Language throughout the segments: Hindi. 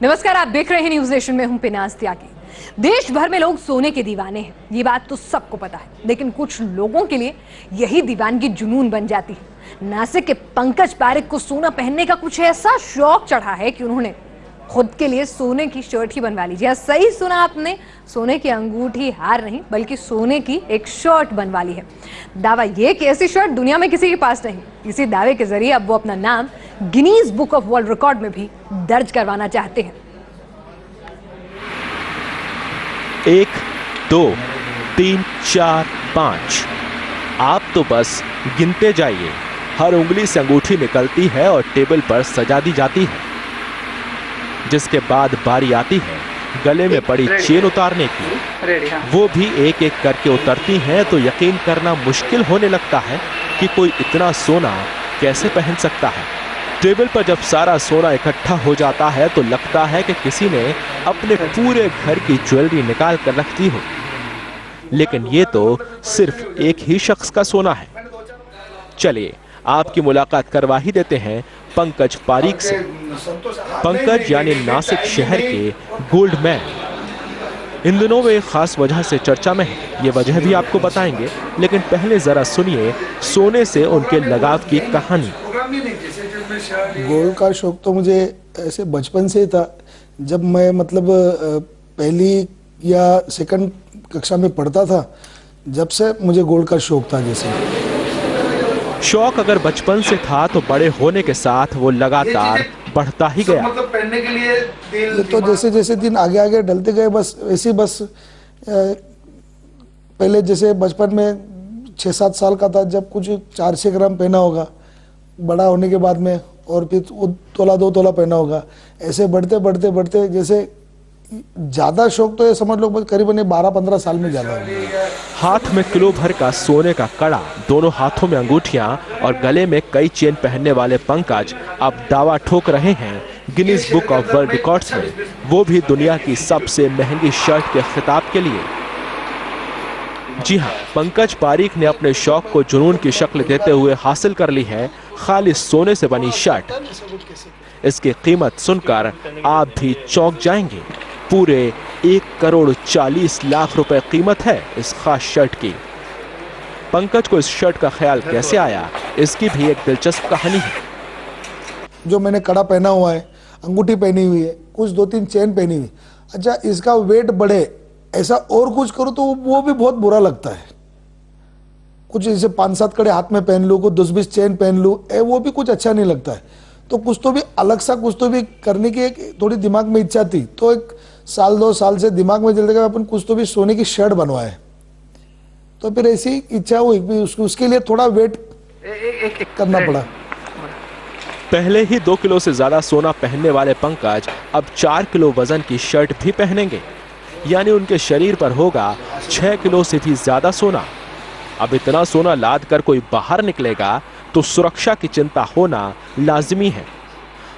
नमस्कार, आप देख रहे हैं न्यूज नेशन में हूं पिनाज त्यागी। देश भर में लोग सोने के दीवाने हैं, ये बात तो सबको पता है, लेकिन कुछ लोगों के लिए यही दीवानगी जुनून बन जाती है। नासिक के पंकज पारेख को सोना पहनने का कुछ ऐसा शौक चढ़ा है कि उन्होंने खुद के लिए सोने की शर्ट ही बनवा ली। जी सही सुना आपने, सोने की अंगूठी हार नहीं बल्कि सोने की एक शर्ट बनवा ली है। दावा ये कि ऐसी शर्ट दुनिया में किसी के पास नहीं। इसी दावे के जरिए अब वो अपना नाम Guinness book of world record में भी दर्ज करवाना चाहते हैं। 1, 2, 3, 4, 5 आप तो बस गिनते जाइए। हर उंगली से अंगूठी निकलती है और टेबल पर सजा दी जाती है, जिसके बाद बारी आती है गले में पड़ी चेन उतारने की। वो भी एक एक करके उतरती हैं तो यकीन करना मुश्किल होने लगता है कि कोई इतना सोना कैसे पहन सकता है। टेबल पर जब सारा सोना इकट्ठा हो जाता है तो लगता है कि किसी ने अपने पूरे घर की ज्वेलरी निकाल कर रख दी हो, लेकिन ये तो सिर्फ एक ही शख्स का सोना है। चलिए आपकी मुलाकात करवा ही देते हैं पंकज पारीख से। पंकज यानी नासिक शहर के गोल्ड मैन इन दिनों में एक खास वजह से चर्चा में है। ये वजह भी आपको बताएंगे, लेकिन पहले जरा सुनिए सोने से उनके लगाव की कहानी। गोल्ड का शौक तो मुझे ऐसे बचपन से ही था। जब मैं मतलब पहली या सेकंड कक्षा में पढ़ता था, जब से मुझे गोल्ड का शौक था। जैसे शौक अगर बचपन से था तो बड़े होने के साथ वो लगातार बढ़ता ही गया। मतलब पहनने के लिए ये तो जैसे जैसे दिन आगे आगे डलते गए, बस ऐसे बस पहले जैसे बचपन में 6-7 साल का था, जब कुछ 4-6 ग्राम पहना होगा, बड़ा होने के बाद में और फिर तोला 2 तोला पहना होगा। ऐसे बढ़ते बढ़ते बढ़ते जैसे ज्यादा शौक तो ये समझ लो करीबन 12-15 साल में ज्यादा हो। हाथ में किलो भर का सोने का कड़ा, दोनों हाथों में अंगूठियां और गले में कई चेन पहनने वाले पंकज अब दावा ठोक रहे हैं Guinness book of world records में, वो भी दुनिया की सबसे महंगी शर्ट के खिताब के लिए। जी हाँ, पंकज पारीख ने अपने शौक को जुनून की शक्ल देते हुए हासिल कर ली है खालिस सोने से बनी शर्ट। इसकी कीमत सुनकर आप भी चौंक जाएंगे। पूरे 1,40,00,000 रुपए कीमत है इस खास शर्ट की। पंकज को इस शर्ट का ख्याल कैसे आया, इसकी भी एक दिलचस्प कहानी है। जो मैंने कड़ा पहना हुआ है, अंगूठी पहनी हुई है, कुछ 2-3 चेन पहनी हुई, अच्छा इसका वेट बढ़े ऐसा और कुछ करो तो वो भी बहुत बुरा लगता है। कुछ जैसे 5-7 कड़े हाथ में पहन लूँ, कुछ 10-20 चेन पहन लूँ, वो भी कुछ अच्छा नहीं लगता है। तो कुछ तो भी अलग सा कुछ तो भी करने की एक थोड़ी दिमाग में इच्छा थी। तो 1-2 साल से दिमाग में चलते गए अपन कुछ तो भी सोने की शर्ट बनवाए। तो फिर ऐसी इच्छा हुई, उसके लिए थोड़ा वेट करना पड़ा। पहले ही 2 किलो से ज्यादा सोना पहनने वाले पंकज अब 4 किलो वजन की शर्ट भी पहनेंगे, यानी उनके शरीर पर होगा 6 किलो से भी ज्यादा सोना। अब इतना सोना लाद कर कोई बाहर निकलेगा तो सुरक्षा की चिंता होना लाजिमी है।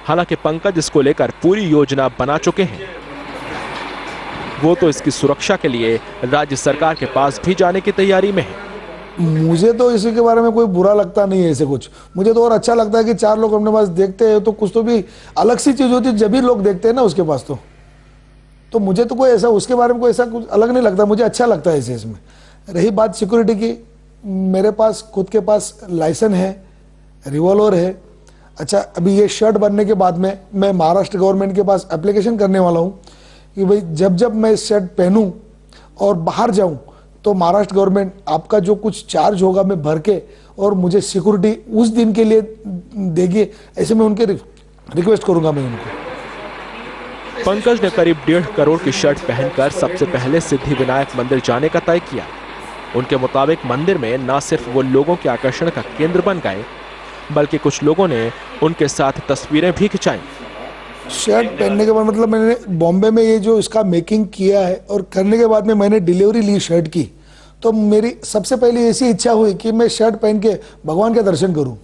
हालांकि पंकज इसको लेकर पूरी योजना बना चुके हैं। वो तो इसकी सुरक्षा के लिए राज्य सरकार के पास भी जाने की तैयारी में है। मुझे तो इसी के बारे में कोई बुरा लगता नहीं है ऐसे कुछ। मुझे तो और अच्छा लगता है कि 4 लोग अपने पास देखते हैं तो कुछ तो भी अलग सी चीज होती है, जब भी लोग देखते हैं ना उसके पास। तो मुझे तो कोई ऐसा उसके बारे में कोई ऐसा कुछ अलग नहीं लगता, मुझे अच्छा लगता है इसमें। रही बात सिक्योरिटी की, मेरे पास खुद के पास लाइसेंस है, रिवॉल्वर है। अच्छा अभी ये शर्ट बनने के बाद में मैं महाराष्ट्र गवर्नमेंट के पास एप्लीकेशन करने वाला हूँ कि भाई जब जब मैं शर्ट पहनूं और बाहर जाऊं तो महाराष्ट्र गवर्नमेंट आपका जो कुछ चार्ज होगा मैं भर के और मुझे सिक्योरिटी उस दिन के लिए देगी। ऐसे मैं उनके रिक्वेस्ट करूंगा मैं उनको। पंकज ने करीब 1.5 करोड़ की शर्ट पहनकर सबसे पहले सिद्धिविनायक मंदिर जाने का तय किया। उनके मुताबिक मंदिर में न सिर्फ वो लोगों के आकर्षण का केंद्र बन गए, बल्कि कुछ लोगों ने उनके साथ तस्वीरें भी खिंचाई। शर्ट पहनने के बाद मतलब मैंने बॉम्बे में ये जो इसका मेकिंग किया है और करने के बाद में मैंने डिलीवरी ली शर्ट की, तो मेरी सबसे पहली ऐसी इच्छा हुई कि मैं शर्ट पहन के भगवान के दर्शन करूं।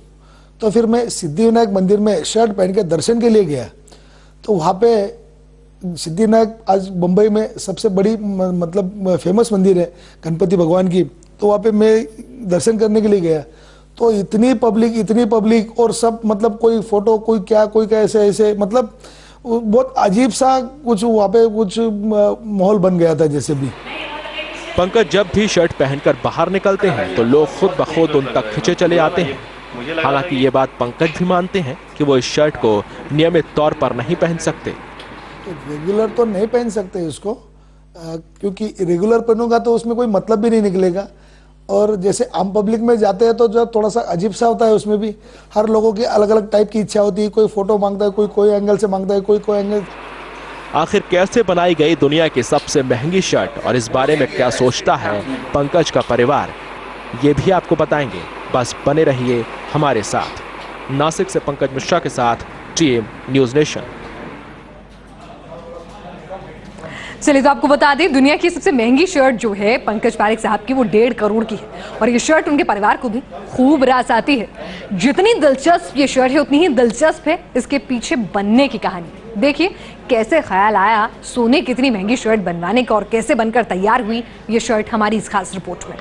तो फिर मैं सिद्धिविनायक मंदिर में शर्ट पहन के दर्शन के लिए गया। तो वहाँ पे सिद्धिविनायक आज मुंबई में सबसे बड़ी मतलब फेमस मंदिर है गणपति भगवान की। तो वहाँ पे मैं दर्शन करने के लिए गया तो इतनी पब्लिक और सब मतलब कोई फोटो कोई क्या ऐसे मतलब वो बहुत अजीब सा कुछ वहाँ पे कुछ माहौल बन गया था जैसे भी। पंकज जब भी शर्ट पहनकर बाहर निकलते हैं तो लोग खुद ब खुद उन तक खिंचे चले आते हैं। हालांकि ये बात पंकज भी मानते हैं कि वो इस शर्ट को नियमित तौर पर नहीं पहन सकते। तो रेगुलर तो नहीं पहन सकते इसको, क्योंकि रेगुलर पहनूंगा तो उसमें कोई मतलब भी नहीं निकलेगा। और जैसे आम पब्लिक में जाते हैं तो जो थोड़ा सा अजीब सा होता है, उसमें भी हर लोगों की अलग अलग टाइप की इच्छा होती है। कोई फोटो मांगता है, कोई एंगल से मांगता है, कोई एंगल। आखिर कैसे बनाई गई दुनिया की सबसे महंगी शर्ट और इस बारे में क्या सोचता है पंकज का परिवार, ये भी आपको बताएंगे। बस बने रहिए हमारे साथ। नासिक से पंकज मिश्रा के साथ टीएम न्यूज़ नेशन। चलिए तो आपको बता दें, दुनिया की सबसे महंगी शर्ट जो है पंकज पारेख साहब की, वो 1.5 करोड़ की है। और ये शर्ट उनके परिवार को भी खूब रास आती है। जितनी दिलचस्प ये शर्ट है उतनी ही दिलचस्प है इसके पीछे बनने की कहानी। देखिए कैसे ख्याल आया सोने की इतनी महंगी शर्ट बनवाने का और कैसे बनकर तैयार हुई ये शर्ट, हमारी इस खास रिपोर्ट में।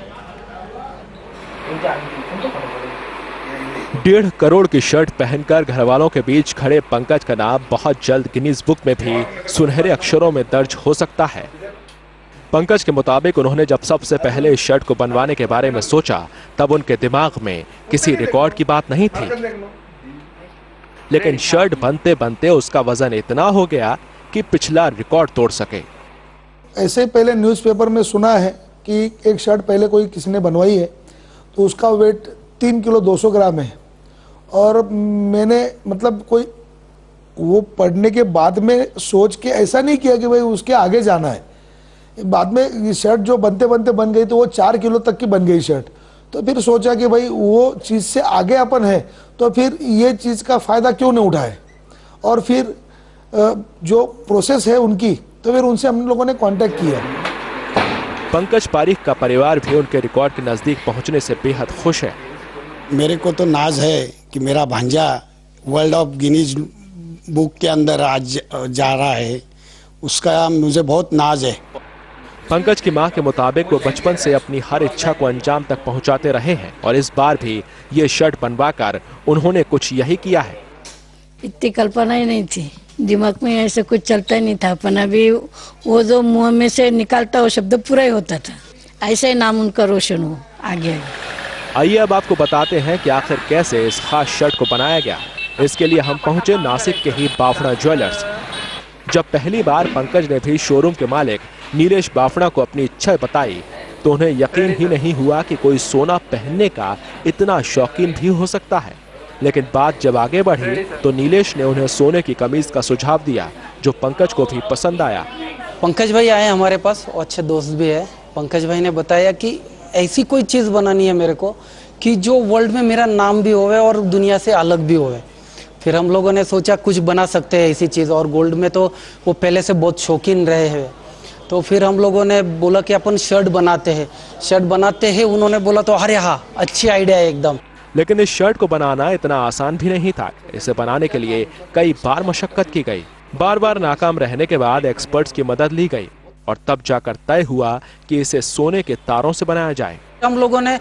1.5 करोड़ की शर्ट पहनकर घर वालों के बीच खड़े पंकज का नाम बहुत जल्द गिनीज बुक में भी सुनहरे अक्षरों में दर्ज हो सकता है। पंकज के मुताबिक उन्होंने जब सबसे पहले इस शर्ट को बनवाने के बारे में सोचा तब उनके दिमाग में किसी रिकॉर्ड की बात नहीं थी, लेकिन शर्ट बनते बनते उसका वजन इतना हो गया कि पिछला रिकॉर्ड तोड़ सके। ऐसे पहले न्यूज़पेपर में सुना है कि एक शर्ट पहले कोई किसी ने बनवाई है तो उसका वेट 3 किलो 200 ग्राम है। और मैंने मतलब कोई वो पढ़ने के बाद में सोच के ऐसा नहीं किया कि भाई उसके आगे जाना है। बाद में ये शर्ट जो बनते बनते बन गई तो वो 4 किलो तक की बन गई शर्ट। तो फिर सोचा कि भाई वो चीज़ से आगे अपन है तो फिर ये चीज़ का फ़ायदा क्यों नहीं उठाए। और फिर जो प्रोसेस है उनकी, तो फिर उनसे हम लोगों ने कांटेक्ट किया। पंकज पारेख का परिवार भी उनके रिकॉर्ड के नज़दीक पहुंचने से बेहद खुश है। मेरे को तो नाज है कि मेरा भांजा वर्ल्ड ऑफ गिनीज बुक के अंदर आज जा रहा है, उसका मुझे बहुत नाज है। पंकज की मां के मुताबिक वो बचपन से अपनी हर इच्छा को अंजाम तक पहुंचाते रहे हैं और इस बार भी ये शर्ट बनवाकर उन्होंने कुछ यही किया है। इतनी कल्पना ही नहीं थी, दिमाग में ऐसे कुछ चलता ही नहीं था। अपन अभी वो जो मुंह में से निकालता वो शब्द पूरा ही होता था। ऐसे ही नाम उनका रोशन हो आगे। आइए अब आपको बताते हैं कि आखिर कैसे इस खास शर्ट को बनाया गया। इसके लिए हम पहुंचे नासिक के ही बाफड़ा ज्वेलर्स। जब पहली बार पंकज ने भी शोरूम के मालिक नीलेश बाफड़ा को अपनी इच्छा बताई तो उन्हें यकीन ही नहीं हुआ कि कोई सोना पहनने का इतना शौकीन भी हो सकता है। लेकिन बात जब आगे बढ़ी तो नीलेश ने उन्हें सोने की कमीज का सुझाव दिया जो पंकज को भी पसंद आया। पंकज भाई आए हमारे पास और अच्छे दोस्त भी है। पंकज भाई ने बताया कि ऐसी कोई चीज़ बनानी है मेरे को कि जो वर्ल्ड में मेरा नाम भी होवे और दुनिया से अलग भी होवे। फिर हम लोगों ने सोचा कुछ बना सकते हैं ऐसी चीज़, और गोल्ड में तो वो पहले से बहुत शौकीन रहे हैं। तो फिर हम लोगों ने बोला कि अपन शर्ट बनाते हैं। उन्होंने बोला तो अरे हाँ, अच्छी आइडिया है एकदम। लेकिन इस शर्ट को बनाना इतना आसान भी नहीं था। इसे बनाने के लिए कई बार मशक्कत की गई। बार बार नाकाम रहने के बाद एक्सपर्ट्स की मदद ली गई और तब जाकर तय हुआ कि इसे सोने के तारों से बनाया जाए। हम लोगों ने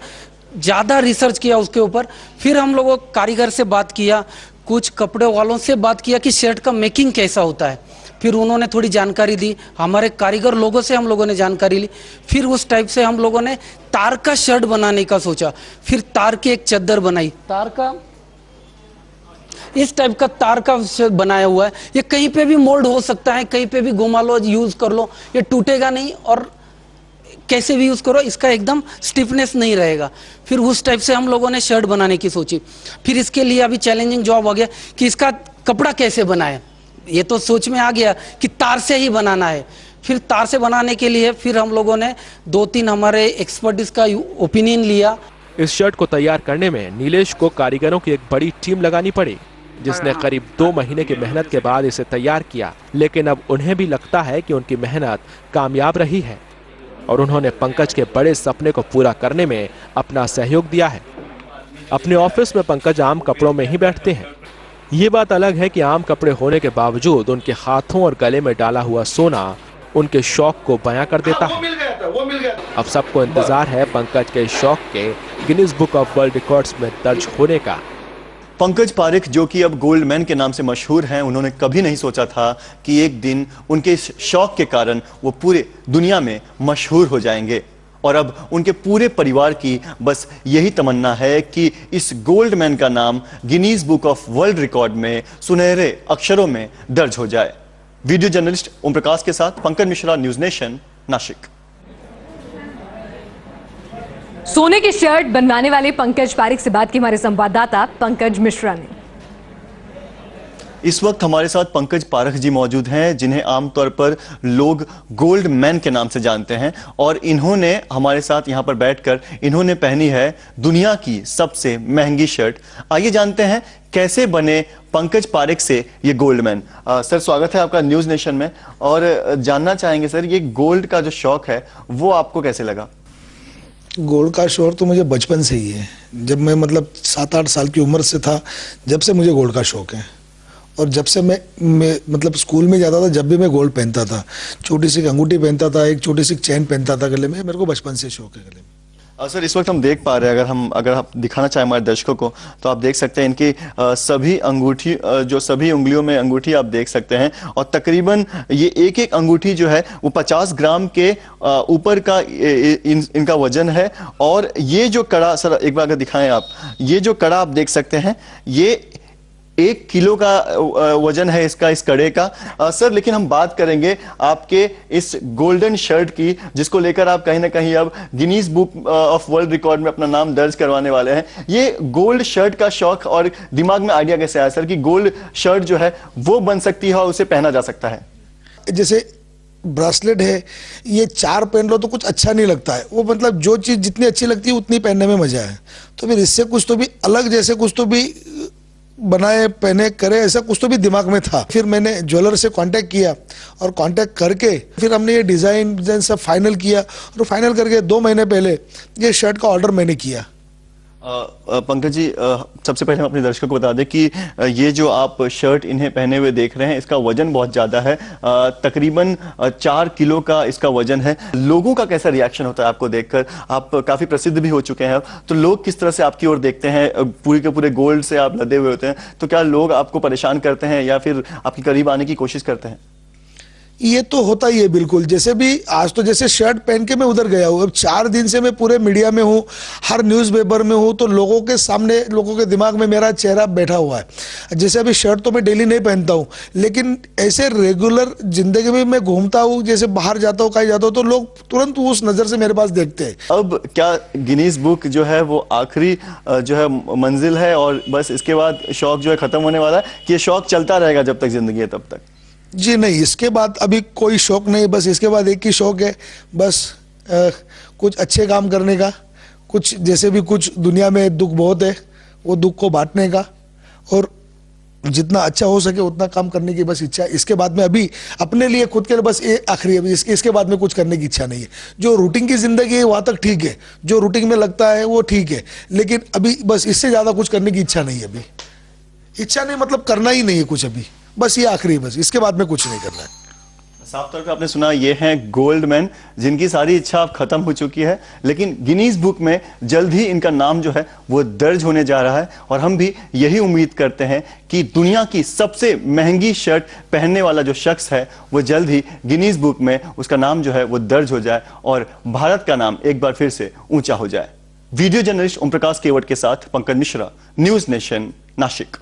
ज़्यादा रिसर्च किया उसके ऊपर। फिर हम लोगों कारीगर से बात किया, कुछ कपड़े वालों से बात किया कि शर्ट का मेकिंग कैसा होता है। फिर उन्होंने थोड़ी जानकारी दी, हमारे कारीगर लोगों से हम लोगों ने जानकारी ली। फिर उस टाइप से हम लोगों ने तार का शर्ट बनाने का सोचा। फिर तार की एक चद्दर बनाई, तार का इस टाइप का तार का बनाया हुआ है। ये कहीं पे भी मोल्ड हो सकता है, कहीं पे भी घुमा लो, यूज कर लो, ये टूटेगा नहीं और कैसे भी यूज करो इसका एकदम स्टिफनेस नहीं रहेगा। फिर उस टाइप से हम लोगों ने शर्ट बनाने की सोची। फिर इसके लिए अभी चैलेंजिंग जॉब हो गया कि इसका कपड़ा कैसे बनाए। ये तो सोच में आ गया कि तार से ही बनाना है। फिर तार से बनाने के लिए फिर हम लोगों ने 2-3 हमारे एक्सपर्टिस का ओपिनियन लिया। इस शर्ट को तैयार करने में नीलेश को कारीगरों की एक बड़ी टीम लगानी पड़ी जिसने करीब 2 महीने की मेहनत के बाद इसे तैयार किया। लेकिन अब उन्हें भी लगता है कि उनकी मेहनत कामयाब रही है और उन्होंने पंकज के बड़े सपने को पूरा करने में अपना सहयोग दिया है। अपने ऑफिस में पंकज आम कपड़ों में ही बैठते हैं। ये बात अलग है कि आम कपड़े होने के बावजूद उनके हाथों और गले में डाला हुआ सोना उनके शौक को बयां कर देता है। अब सबको इंतजार है पंकज के शौक के Guinness book of world records में दर्ज होने का। पंकज पारेख जो कि अब गोल्ड मैन के नाम से मशहूर हैं, उन्होंने कभी नहीं सोचा था कि एक दिन उनके इस शौक के कारण वो पूरे दुनिया में मशहूर हो जाएंगे। और अब उनके पूरे परिवार की बस यही तमन्ना है कि इस गोल्ड मैन का नाम Guinness book of world record में सुनहरे अक्षरों में दर्ज हो जाए। वीडियो जर्नलिस्ट ओम प्रकाश के साथ पंकज मिश्रा, न्यूज नेशन, नासिक। सोने की शर्ट बनवाने वाले पंकज पारेख से बात की हमारे संवाददाता पंकज मिश्रा ने। इस वक्त हमारे साथ पंकज पारेख जी मौजूद हैं, जिन्हें आमतौर पर लोग गोल्ड मैन के नाम से जानते हैं, और इन्होंने हमारे साथ यहां पर बैठकर इन्होंने पहनी है दुनिया की सबसे महंगी शर्ट। आइए जानते हैं कैसे बने पंकज पारेख से ये गोल्ड मैन। सर, स्वागत है आपका न्यूज नेशन में, और जानना चाहेंगे सर, ये गोल्ड का जो शौक है वो आपको कैसे लगा? गोल्ड का शौक तो मुझे बचपन से ही है। जब मैं मतलब 7-8 साल की उम्र से था, जब से मुझे गोल्ड का शौक है। और जब से मैं मतलब स्कूल में जाता था, जब भी मैं गोल्ड पहनता था, छोटी सी अंगूठी पहनता था, एक छोटी सी चैन पहनता था गले में। मेरे को बचपन से शौक है गले में। सर, इस वक्त हम देख पा रहे हैं, अगर आप दिखाना चाहें हमारे दर्शकों को, तो आप देख सकते हैं इनकी सभी अंगूठी, जो सभी उंगलियों में अंगूठी आप देख सकते हैं, और तकरीबन ये एक एक अंगूठी जो है वो 50 ग्राम के ऊपर का इनका वजन है। और ये जो कड़ा, सर एक बार अगर दिखाएं आप, ये जो कड़ा आप देख सकते हैं, ये 1 किलो का वजन है इसका, इस कड़े का। सर, लेकिन हम बात करेंगे आपके इस गोल्डन शर्ट की, जिसको लेकर आप कहीं ना कहीं अब Guinness book of world record में अपना नाम दर्ज करवाने वाले हैं। ये गोल्ड शर्ट का शौक और दिमाग में आइडिया कैसे आया सर कि गोल्ड शर्ट जो है वो बन सकती है और उसे पहना जा सकता है? जैसे ब्रासलेट है, ये 4 पहन लो तो कुछ अच्छा नहीं लगता है। वो मतलब जो चीज़ जितनी अच्छी लगती है उतनी पहनने में मजा है। तो फिर इससे कुछ तो भी अलग, जैसे कुछ तो भी बनाए, पहने, करे, ऐसा कुछ तो भी दिमाग में था। फिर मैंने ज्वेलर से कांटेक्ट किया, और कांटेक्ट करके फिर हमने ये डिज़ाइन सब फाइनल किया, और फाइनल करके 2 महीने पहले ये शर्ट का ऑर्डर मैंने किया। पंकज जी, सबसे पहले हम अपने दर्शकों को बता दें कि ये जो आप शर्ट इन्हें पहने हुए देख रहे हैं, इसका वजन बहुत ज़्यादा है, तकरीबन 4 किलो का इसका वजन है। लोगों का कैसा रिएक्शन होता है आपको देखकर? आप काफ़ी प्रसिद्ध भी हो चुके हैं, तो लोग किस तरह से आपकी ओर देखते हैं? पूरे के पूरे गोल्ड से आप लदे हुए होते हैं, तो क्या लोग आपको परेशान करते हैं या फिर आपके करीब आने की कोशिश करते हैं? ये तो होता ही है बिल्कुल। जैसे भी आज तो जैसे शर्ट पहन के मैं उधर गया हूँ, अब 4 दिन से मैं पूरे मीडिया में हूँ, हर न्यूज़पेपर में हूँ, तो लोगों के सामने, लोगों के दिमाग में मेरा चेहरा बैठा हुआ है। जैसे अभी शर्ट तो मैं डेली नहीं पहनता हूँ, लेकिन ऐसे रेगुलर जिंदगी में मैं घूमता हूँ, जैसे बाहर जाता हूँ, कहीं जाता हूँ, तो लोग तुरंत उस नज़र से मेरे पास देखते हैं। अब क्या गिनीज बुक जो है वो आखिरी जो है मंजिल है, और बस इसके बाद शौक जो है खत्म होने वाला है, कि ये शौक चलता रहेगा जब तक जिंदगी है तब तक? जी नहीं, इसके बाद अभी कोई शौक नहीं, बस इसके बाद एक ही शौक है, बस कुछ अच्छे काम करने का। कुछ जैसे भी कुछ दुनिया में दुख बहुत है, वो दुख को बांटने का, और जितना अच्छा हो सके उतना काम करने की बस इच्छा है। इसके बाद में अभी अपने लिए, खुद के लिए बस ये आखिरी है। इसके बाद में कुछ करने की इच्छा नहीं है। जो रूटीन की जिंदगी है वहाँ तक ठीक है, जो रूटीन में लगता है वो ठीक है, लेकिन अभी बस इससे ज़्यादा कुछ करने की इच्छा नहीं है। अभी इच्छा नहीं, मतलब करना ही नहीं है कुछ अभी, बस ये आखिरी, बस इसके बाद में कुछ नहीं करना है। साफ तौर पे आपने सुना, ये हैं गोल्ड मैन, जिनकी सारी इच्छा अब खत्म हो चुकी है, लेकिन गिनीज बुक में जल्द ही इनका नाम जो है वो दर्ज होने जा रहा है। और हम भी यही उम्मीद करते हैं कि दुनिया की सबसे महंगी शर्ट पहनने वाला जो शख्स है वो जल्द ही गिनीज बुक में उसका नाम जो है वो दर्ज हो जाए, और भारत का नाम एक बार फिर से ऊंचा हो जाए। वीडियो जर्नलिस्ट ओम प्रकाश केवट के साथ पंकज मिश्रा, न्यूज नेशन, नासिक।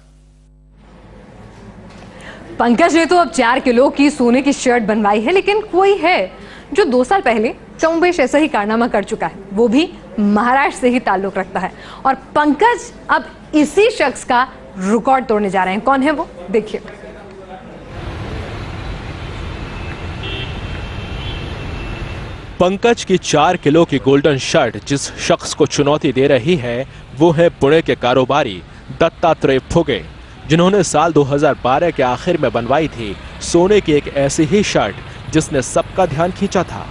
पंकज ने तो अब 4 किलो की सोने की शर्ट बनवाई है, लेकिन कोई है जो 2 साल पहले कमोबेश ऐसा ही कारनामा कर चुका है। वो भी महाराष्ट्र से ही ताल्लुक रखता है, और पंकज अब इसी शख्स का रिकॉर्ड तोड़ने जा रहे हैं। कौन है वो, देखिए। पंकज की 4 किलो की गोल्डन शर्ट जिस शख्स को चुनौती दे रही है, वो है पुणे के कारोबारी दत्तात्रेय फुगे, जिन्होंने साल 2012 के आखिर में बनवाई थी सोने की एक ऐसी ही शर्ट जिसने सबका ध्यान खींचा था।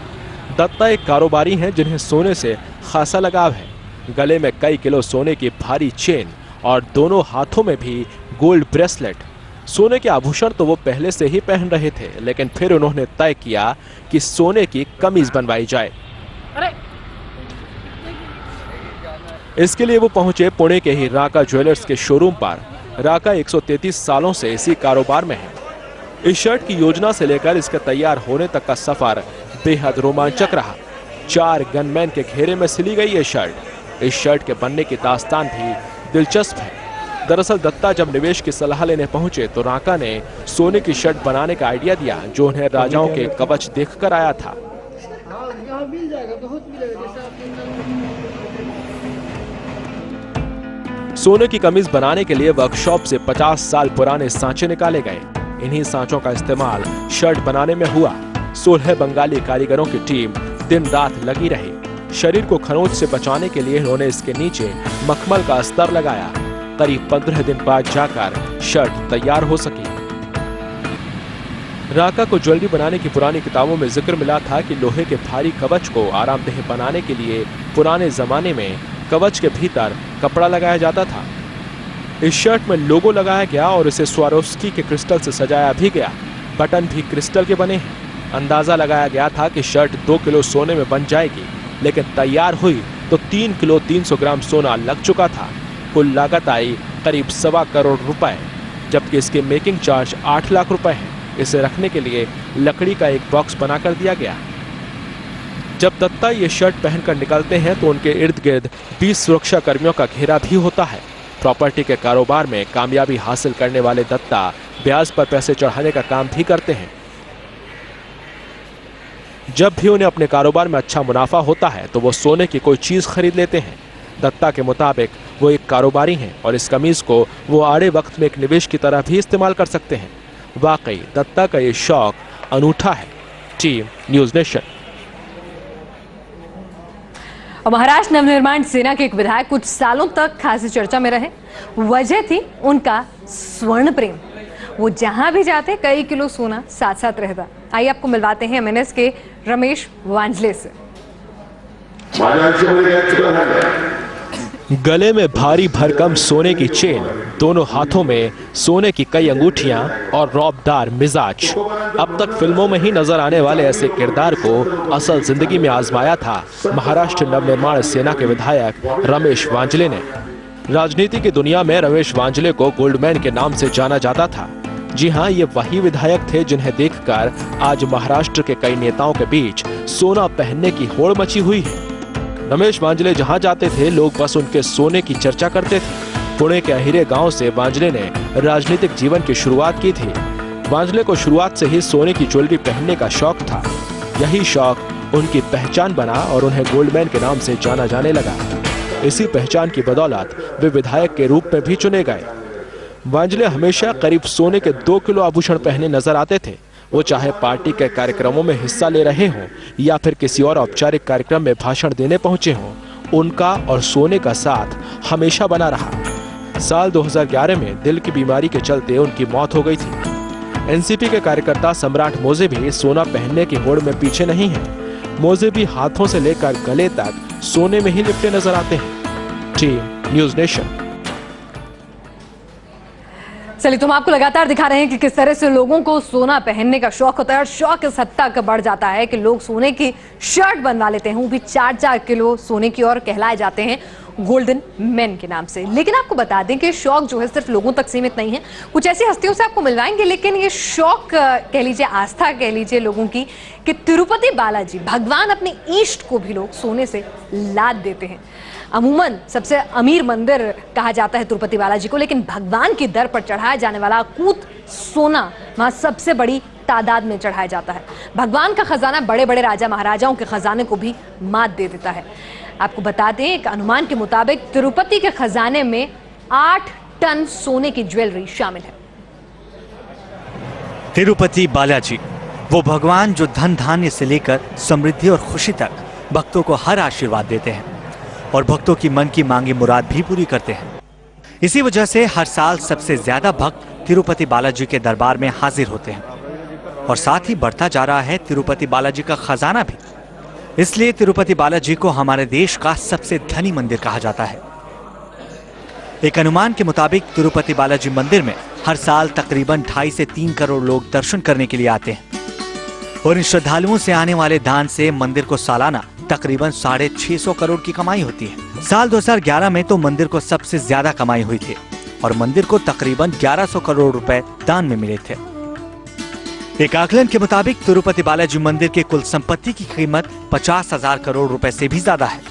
दत्ता एक कारोबारी हैं जिन्हें सोने से खासा लगाव है। गले में कई किलो सोने की भारी चेन और दोनों हाथों में भी गोल्ड ब्रेसलेट। सोने के आभूषण तो वो पहले से ही पहन रहे थे, लेकिन फिर उन्होंने तय किया कि सोने की कमीज बनवाई जाए। इसके लिए वो पहुंचे पुणे के ही राका ज्वेलर्स के शोरूम पर, राका 133 सालों से इसी कारोबार में है। इस शर्ट की योजना से लेकर इसके तैयार होने तक का सफर बेहद रोमांचक रहा। 4 गनमैन के घेरे में सिली गई ये शर्ट। इस शर्ट के बनने की दास्तान भी दिलचस्प है। दरअसल दत्ता जब निवेश की सलाह लेने पहुंचे तो राका ने सोने की शर्ट बनाने का आइडिया दिया, जो उन्हें राजाओं के कवच देखकर आया था। सोने की कमीज बनाने के लिए वर्कशॉप से 50 साल पुराने सांचे निकाले गए। इन्हीं सांचों का इस्तेमाल शर्ट बनाने में हुआ। 16 बंगाली कारीगरों की टीम दिन रात लगी रही। शरीर को खरोंच से बचाने के लिए उन्होंने इसके नीचे मखमल का अस्तर लगाया। करीब 15 दिन बाद जाकर शर्ट तैयार हो सकी। राका को ज्वेलरी बनाने की पुरानी किताबों में जिक्र मिला था कि लोहे के भारी कवच को आरामदेह बनाने के लिए पुराने जमाने में कवच के भीतर कपड़ा लगाया जाता था। इस शर्ट में लोगो लगाया गया और इसे स्वारोस्की के क्रिस्टल से सजाया भी गया। बटन भी क्रिस्टल के बने हैं। अंदाजा लगाया गया था कि शर्ट 2 किलो सोने में बन जाएगी, लेकिन तैयार हुई तो 3 किलो 300 ग्राम सोना लग चुका था। कुल लागत आई करीब 1.25 करोड़ रुपए, जबकि इसके मेकिंग चार्ज 8 लाख रुपए है। इसे रखने के लिए लकड़ी का एक बॉक्स बनाकर दिया गया। जब दत्ता ये शर्ट पहनकर निकलते हैं तो उनके इर्द गिर्द 20 सुरक्षा कर्मियों का घेरा भी होता है। प्रॉपर्टी के कारोबार में कामयाबी हासिल करने वाले दत्ता ब्याज पर पैसे चढ़ाने का काम भी करते हैं। जब भी उन्हें अपने कारोबार में अच्छा मुनाफा होता है तो वो सोने की कोई चीज खरीद लेते हैं। दत्ता के मुताबिक वो एक कारोबारी हैं और इस कमीज को वो आड़े वक्त में एक निवेश की तरह भी इस्तेमाल कर सकते हैं। वाकई दत्ता का ये शौक अनूठा है। Team news nation. और महाराष्ट्र नवनिर्माण सेना के एक विधायक कुछ सालों तक खासी चर्चा में रहे। वजह थी उनका स्वर्ण प्रेम। वो जहां भी जाते कई किलो सोना साथ साथ रहता। आइए आपको मिलवाते हैं एमएनएस के रमेश वांजले से। गले में भारी भरकम सोने की चेन, दोनों हाथों में सोने की कई अंगूठियां और रौबदार मिजाज। अब तक फिल्मों में ही नजर आने वाले ऐसे किरदार को असल जिंदगी में आजमाया था महाराष्ट्र नवनिर्माण सेना के विधायक रमेश वांजले ने। राजनीति की दुनिया में रमेश वांजले को गोल्डमैन के नाम से जाना जाता था। जी हाँ, ये वही विधायक थे जिन्हें देखकर आज महाराष्ट्र के कई नेताओं के बीच सोना पहनने की होड़ मची हुई है। रमेश वांजले जहां जाते थे लोग बस उनके सोने की चर्चा करते थे। पुणे के अहिरे गांव से वांजले ने राजनीतिक जीवन की शुरुआत की थी। वांजले को शुरुआत से ही सोने की ज्वेलरी पहनने का शौक था। यही शौक उनकी पहचान बना और उन्हें गोल्डमैन के नाम से जाना जाने लगा। इसी पहचान की बदौलत वे विधायक के रूप में भी चुने गए। वांजले हमेशा करीब सोने के 2 किलो आभूषण पहने नजर आते थे। वो चाहे पार्टी के कार्यक्रमों में हिस्सा ले रहे हों या फिर किसी और औपचारिक कार्यक्रम में भाषण देने पहुंचे हों, उनका और सोने का साथ हमेशा बना रहा। साल 2011 में दिल की बीमारी के चलते उनकी मौत हो गई थी। एनसीपी के कार्यकर्ता सम्राट मोजे भी सोना पहनने की होड़ में पीछे नहीं है। मोजे भी हाथों से लेकर गले तक सोने में ही लिपटे नजर आते हैं। Team news nation. चलिए, तो हम आपको लगातार दिखा रहे हैं कि किस तरह से लोगों को सोना पहनने का शौक होता है और शौक इस हद तक बढ़ जाता है कि लोग सोने की शर्ट बनवा लेते हैं। वो भी 4-4 किलो सोने की, और कहलाए जाते हैं गोल्डन मैन के नाम से। लेकिन आपको बता दें कि शौक जो है सिर्फ लोगों तक सीमित नहीं है। कुछ ऐसी हस्तियों से आपको मिलवाएंगे, लेकिन ये शौक कह लीजिए, आस्था कह लीजिए लोगों की, कि तिरुपति बालाजी भगवान अपने इष्ट को भी लोग सोने से लाद देते हैं। अमूमन सबसे अमीर मंदिर कहा जाता है तिरुपति बालाजी को, लेकिन भगवान की दर पर चढ़ाया जाने वाला अकूत सोना वहां सबसे बड़ी तादाद में चढ़ाया जाता है। भगवान का खजाना बड़े बड़े राजा महाराजाओं के खजाने को भी मात दे देता है। आपको बता दें, एक अनुमान के मुताबिक तिरुपति के खजाने में 8 टन सोने की ज्वेलरी शामिल है। तिरुपति बालाजी वो भगवान जो धन धान्य से लेकर समृद्धि और खुशी तक भक्तों को हर आशीर्वाद देते हैं और भक्तों की मन की मांगी मुराद भी पूरी करते हैं। इसी वजह से हर साल सबसे ज्यादा भक्त तिरुपति बालाजी के दरबार में हाजिर होते हैं और साथ ही बढ़ता जा रहा है तिरुपति बालाजी का खजाना भी। इसलिए तिरुपति बालाजी को हमारे देश का सबसे धनी मंदिर कहा जाता है। एक अनुमान के मुताबिक तिरुपति बालाजी मंदिर में हर साल तकरीबन 2.5 से 3 करोड़ लोग दर्शन करने के लिए आते हैं और इन श्रद्धालुओं से आने वाले दान से मंदिर को सालाना तकरीबन 650 करोड़ की कमाई होती है। साल 2011 में तो मंदिर को सबसे ज्यादा कमाई हुई थी। और मंदिर को तकरीबन 1100 करोड़ रुपए दान में मिले थे। एक आकलन के मुताबिक तिरुपति बालाजी मंदिर के कुल संपत्ति की कीमत 50,000 करोड़ रुपए से भी ज्यादा है।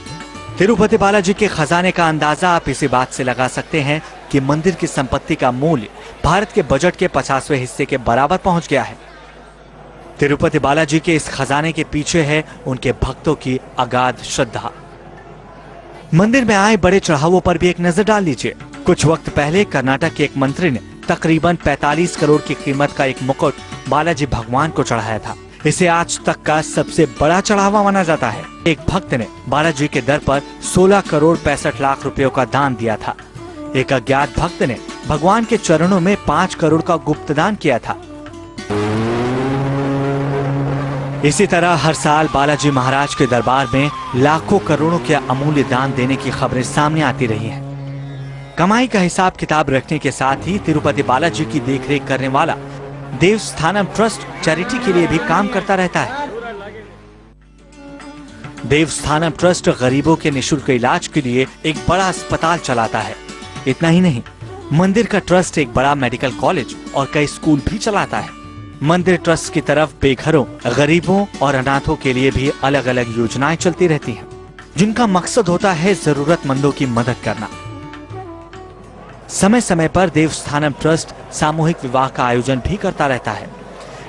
तिरुपति बालाजी के खजाने का अंदाजा आप इसी बात से लगा सकते हैं कि मंदिर की संपत्ति का मूल्य भारत के बजट के 50वें हिस्से के बराबर पहुंच गया है। तिरुपति बालाजी के इस खजाने के पीछे है उनके भक्तों की अगाध श्रद्धा। मंदिर में आए बड़े चढ़ावों पर भी एक नजर डाल लीजिए। कुछ वक्त पहले कर्नाटक के एक मंत्री ने तकरीबन 45 करोड़ की कीमत का एक मुकुट बालाजी भगवान को चढ़ाया था। इसे आज तक का सबसे बड़ा चढ़ावा माना जाता है। एक भक्त ने बालाजी के दर पर 16 करोड़ 65 लाख रुपयों का दान दिया था। एक अज्ञात भक्त ने भगवान के चरणों में 5 करोड़ का गुप्त दान किया था। इसी तरह हर साल बालाजी महाराज के दरबार में लाखों करोड़ों के अमूल्य दान देने की खबरें सामने आती रही हैं। कमाई का हिसाब किताब रखने के साथ ही तिरुपति बालाजी की देखरेख करने वाला देवस्थानम ट्रस्ट चैरिटी के लिए भी काम करता रहता है। देवस्थानम ट्रस्ट गरीबों के निःशुल्क इलाज के लिए एक बड़ा अस्पताल चलाता है। इतना ही नहीं, मंदिर का ट्रस्ट एक बड़ा मेडिकल कॉलेज और कई स्कूल भी चलाता है। मंदिर ट्रस्ट की तरफ बेघरों, गरीबों और अनाथों के लिए भी अलग अलग योजनाएं चलती रहती हैं, जिनका मकसद होता है जरूरतमंदों की मदद करना। समय समय पर देवस्थानम ट्रस्ट सामूहिक विवाह का आयोजन भी करता रहता है,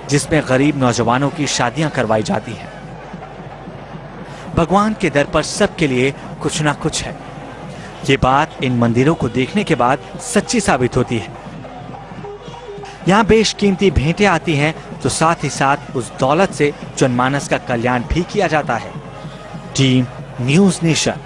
जिसमें गरीब नौजवानों की शादियां करवाई जाती हैं। भगवान के दर पर सबके लिए कुछ ना कुछ है। ये बात इन मंदिरों को देखने के बाद सच्ची साबित होती है। यहाँ बेशकीमती भेंटें आती हैं तो साथ ही साथ उस दौलत से जनमानस का कल्याण भी किया जाता है। Team news nation.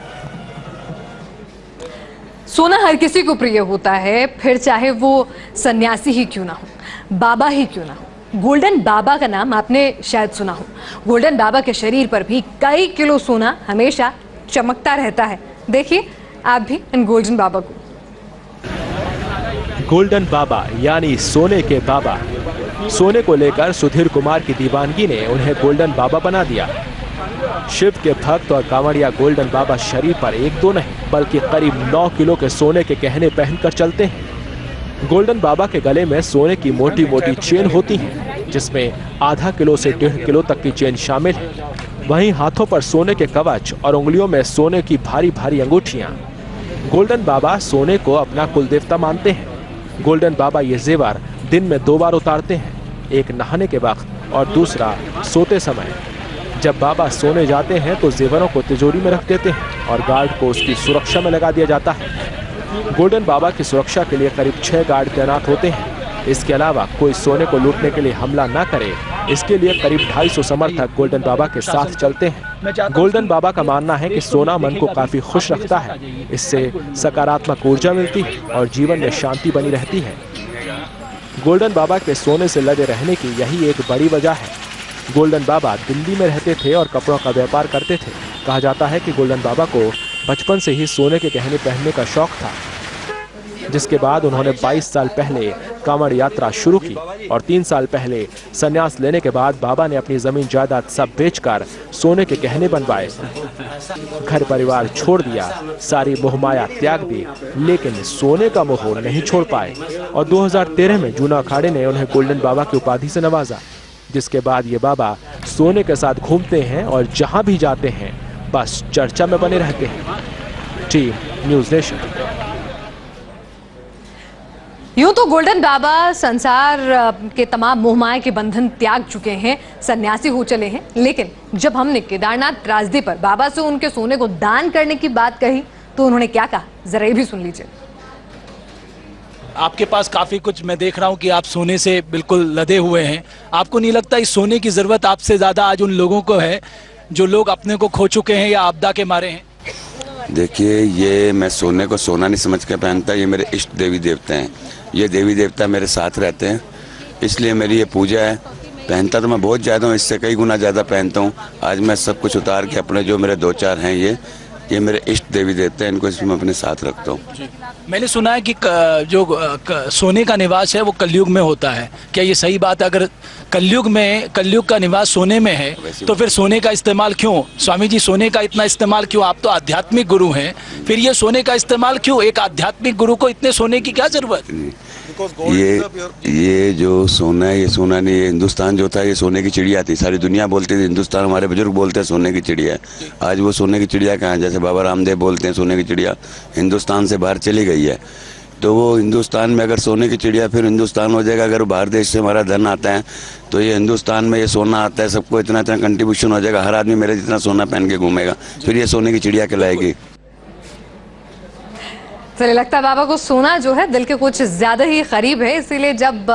सोना हर किसी को प्रिय होता है, फिर चाहे वो सन्यासी ही क्यों ना हो, बाबा ही क्यों ना हो। गोल्डन बाबा का नाम आपने शायद सुना हो। गोल्डन बाबा के शरीर पर भी कई किलो सोना हमेशा चमकता रहता है। देखिए आप भी इन गोल्डन बाबा को। गोल्डन बाबा यानी सोने के बाबा। सोने को लेकर सुधीर कुमार की दीवानगी ने उन्हें गोल्डन बाबा बना दिया। शिव के भक्त और कांवड़िया गोल्डन बाबा शरीर पर एक दो नहीं बल्कि करीब 9 किलो के सोने के गहने पहनकर चलते हैं। गोल्डन बाबा के गले में सोने की मोटी मोटी चेन होती है, जिसमें आधा किलो से 1.5 किलो तक की चेन शामिल है। वहीं हाथों पर सोने के कवच और उंगलियों में सोने की भारी भारी अंगूठियां। गोल्डन बाबा सोने को अपना कुल देवता मानते हैं। गोल्डन बाबा ये जेवर दिन में 2 बार उतारते हैं, एक नहाने के वक्त और दूसरा सोते समय। जब बाबा सोने जाते हैं तो जेवरों को तिजोरी में रख देते हैं और गार्ड को उसकी सुरक्षा में लगा दिया जाता है। गोल्डन बाबा की सुरक्षा के लिए करीब 6 गार्ड तैनात होते हैं। इसके अलावा कोई सोने को लूटने के लिए हमला न करे, इसके लिए करीब 250 समर्थक गोल्डन बाबा के साथ चलते हैं। गोल्डन बाबा का मानना है कि सोना मन को काफी खुश रखता है, इससे सकारात्मक ऊर्जा मिलती है और जीवन में शांति बनी रहती है। गोल्डन बाबा के सोने से लगे रहने की यही एक बड़ी वजह है। गोल्डन बाबा दिल्ली में रहते थे और कपड़ों का व्यापार करते थे। कहा जाता है कि गोल्डन बाबा को बचपन से ही सोने के गहने पहनने का शौक था, जिसके बाद उन्होंने 22 साल पहले कांवड़ यात्रा शुरू की और 3 साल पहले संन्यास लेने के बाद बाबा ने अपनी जमीन जायदाद सब बेचकर सोने के गहने बनवाए, घर परिवार छोड़ दिया, सारी मोहमाया त्याग दी, लेकिन सोने का मोह नहीं छोड़ पाए और 2013 में जूना अखाड़े ने उन्हें गोल्डन बाबा की उपाधि से नवाजा, जिसके बाद ये बाबा सोने के साथ घूमते हैं और जहां भी जाते हैं बस चर्चा में बने रहते हैं। Team news nation. यूं तो गोल्डन बाबा संसार के तमाम मोहमाया के बंधन त्याग चुके हैं, सन्यासी हो चले हैं, लेकिन जब हमने केदारनाथ त्रासदी पर बाबा से उनके सोने को दान करने की बात कही तो उन्होंने क्या कहा, जरा ये भी सुन लीजिए। आपके पास काफी कुछ मैं देख रहा हूं कि आप सोने से बिल्कुल लदे हुए हैं। आपको नहीं लगता इस सोने की जरूरत आपसे ज्यादा आज उन लोगों को है जो लोग अपने को खो चुके हैं या आपदा के मारे हैं? देखिए, ये मैं सोने को सोना नहीं समझ के पहनता, ये मेरे इष्ट देवी देवता हैं। ये देवी देवता मेरे साथ रहते हैं, इसलिए मेरी ये पूजा है। पहनता तो मैं बहुत ज़्यादा हूँ, इससे कई गुना ज़्यादा पहनता हूँ। आज मैं सब कुछ उतार के अपने जो मेरे 2-4 हैं ये ये मेरे इष्ट देवी देवता हैं, इनको इसमें मैं अपने साथ रखता हूँ। मैंने सुना है कि सोने का निवास है वो कलयुग में होता है, क्या ये सही बात है? अगर कलयुग का निवास सोने में है तो फिर सोने का इस्तेमाल क्यों? स्वामी जी, सोने का इतना इस्तेमाल क्यों? आप तो आध्यात्मिक गुरु हैं, फिर ये सोने का इस्तेमाल क्यों? एक आध्यात्मिक गुरु को इतने सोने की क्या जरूरत? ये जो सोना है, ये सोना नहीं, ये हिंदुस्तान जो था ये सोने की चिड़िया थी। सारी दुनिया बोलती थी हिंदुस्तान, हमारे बुजुर्ग बोलते हैं सोने की चिड़िया है। आज वो सोने की चिड़िया कहाँ है? जैसे बाबा रामदेव बोलते हैं सोने की चिड़िया हिंदुस्तान से बाहर चली गई है। तो वो हिंदुस्तान में अगर सोने की चिड़िया फिर हिंदुस्तान हो जाएगा। अगर बाहर देश से हमारा धन आता है तो ये हिंदुस्तान में ये सोना आता है, सबको इतना इतना कंट्रीब्यूशन हो जाएगा, हर आदमी मेरे जितना सोना पहन के घूमेगा, फिर ये सोने की चिड़िया कहलाएगी। चलिए, लगता है बाबा को सोना जो है दिल के कुछ ज्यादा ही करीब है, इसीलिए जब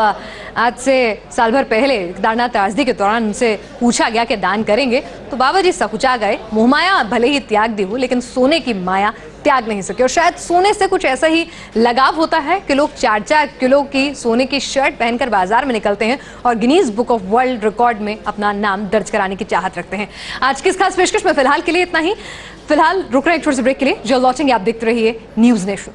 आज से साल भर पहले केदारनाथ त्रासदी के दौरान उनसे पूछा गया कि दान करेंगे तो बाबा जी सकुचा गए। मोहमाया भले ही त्याग दी हो, लेकिन सोने की माया त्याग नहीं सके। और शायद सोने से कुछ ऐसा ही लगाव होता है कि लोग 4-4 किलो की सोने की शर्ट पहनकर बाजार में निकलते हैं और Guinness book of world record में अपना नाम दर्ज कराने की चाहत रखते हैं। आज की इस खास पेशकश में फिलहाल के लिए इतना ही। फिलहाल रुक रहे हैं एक छोटे से ब्रेक के लिए। जल्द लौटेंगे, आप देखते रहिए न्यूज़ नेशन।